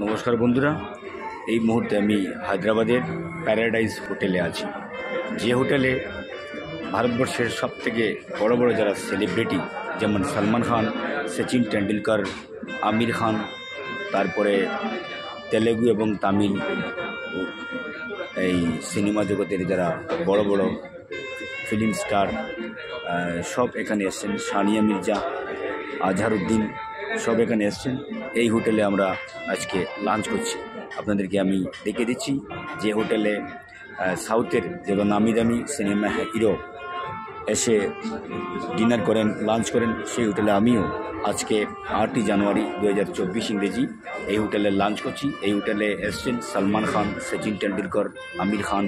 নমস্কার বন্ধুরা, এই মুহূর্তে আমি হায়দ্রাবাদের প্যারাডাইজ হোটেলে আছি। যে হোটেলে ভারতবর্ষের সবথেকে বড় বড় যারা সেলিব্রিটি, যেমন সলমান খান, সচিন টেন্ডুলকার, আমির খান, তারপরে তেলেগু এবং তামিল এই সিনেমা জগতের যারা বড় বড় ফিল্ম স্টার সব এখানে এসছেন। সানিয়া মির্জা, আজহারউদ্দিন সব এখানে এসছেন। এই হোটেলে আমরা আজকে লাঞ্চ করছি। আপনাদেরকে আমি দেখিয়ে দিচ্ছি যে হোটেলে সাউথের যেগুলো নামি দামি সিনেমা হিরো এসে ডিনার করেন, লাঞ্চ করেন, সেই হোটেলে আমিও আজকে 8ই জানুয়ারি 2024 ইংরেজি এই হোটেলে লাঞ্চ করছি। এই হোটেলে এসছেন সলমান খান, সচিন টেন্ডুলকর, আমির খান,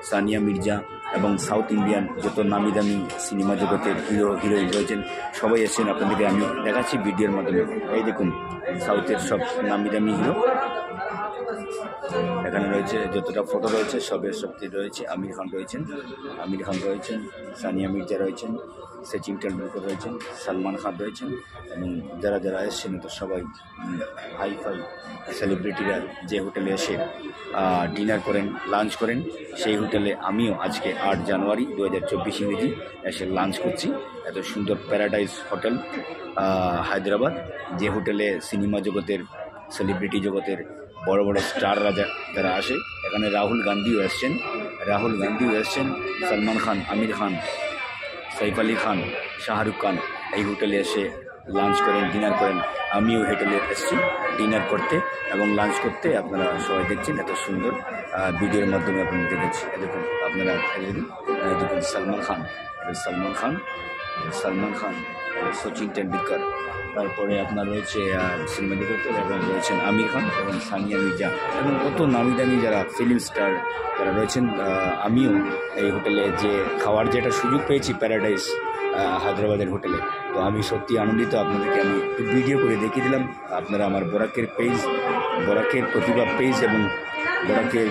সানিয়া মির্জা এবং সাউথ ইন্ডিয়ান যত নামি দামি সিনেমা জগতের হিরোইন রয়েছেন, সবাই এসছেন। আপনাদেরকে আমি দেখাচ্ছি ভিডিওর মাধ্যমে। এই দেখুন, সাউথের সব নামি দামি হিরো এখানে রয়েছে। যতটা ফটো রয়েছে সবের সবটি রয়েছে। আমির খান রয়েছেন, সানিয়া মির্জা রয়েছেন, সচিন টেন্ডুলকর রয়েছেন, সলমান খান রয়েছেন এবং যারা যারা এসছেন তো সবাই হাই ফাই সেলিব্রিটিরা যে হোটেলে এসে ডিনার করেন, লাঞ্চ করেন, সেই হোটেলে আমিও আজকে 8 জানুয়ারি 2024 ইংরেজি এসে লাঞ্চ করছি। এত সুন্দর প্যারাডাইজ হোটেল হায়দ্রাবাদ, যে হোটেলে সিনেমা জগতের, সেলিব্রিটি জগতের বড় বড় স্টাররা যারা আসে। এখানে রাহুল গান্ধীও এসছেন, সলমান খান, আমির খান, সাইফ আলী খান, শাহরুখ খান এই হোটেলে এসে লাঞ্চ করেন, ডিনার করেন। আমিও হোটেলে এসেছি ডিনার করতে এবং লাঞ্চ করতে। আপনারা সবাই দেখছেন এত সুন্দর ভিডিওর মাধ্যমে আপনারা দেখেছি। দেখুন আপনারা দেখুন সালমান খান, সচিন টেন্ডুলকর, তারপরে আপনার রয়েছে সিনেমা জগতে এবং রয়েছেন আমির খান এবং সানিয়া মির্জা এবং কত নামি দামি যারা ফিল্ম স্টার যারা রয়েছেন। আমিও এই হোটেলে যে খাওয়ার যেটা সুযোগ পেয়েছি প্যারাডাইস হায়দ্রাবাদের হোটেলে, তো আমি সত্যি আনন্দিত। আপনাদেরকে আমি একটু ভিডিও করে দেখিয়ে দিলাম। আপনারা আমার বরাকের প্রতিভা পেজ এবং বরাকের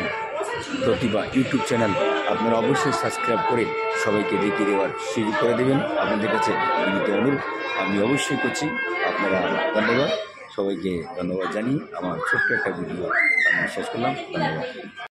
প্রতিভা ইউটিউব চ্যানেল আপনারা অবশ্যই সাবস্ক্রাইব করে সবাইকে দেখিয়ে দেওয়ার সুযোগ করে দেবেন। আপনাদের কাছে বিনীত অনুরোধ আমি অবশ্যই করছি। আপনারা ধন্যবাদ, সবাইকে ধন্যবাদ জানিয়ে আমার ছোট্ট একটা ভিডিও আমি শেষ করলাম। ধন্যবাদ।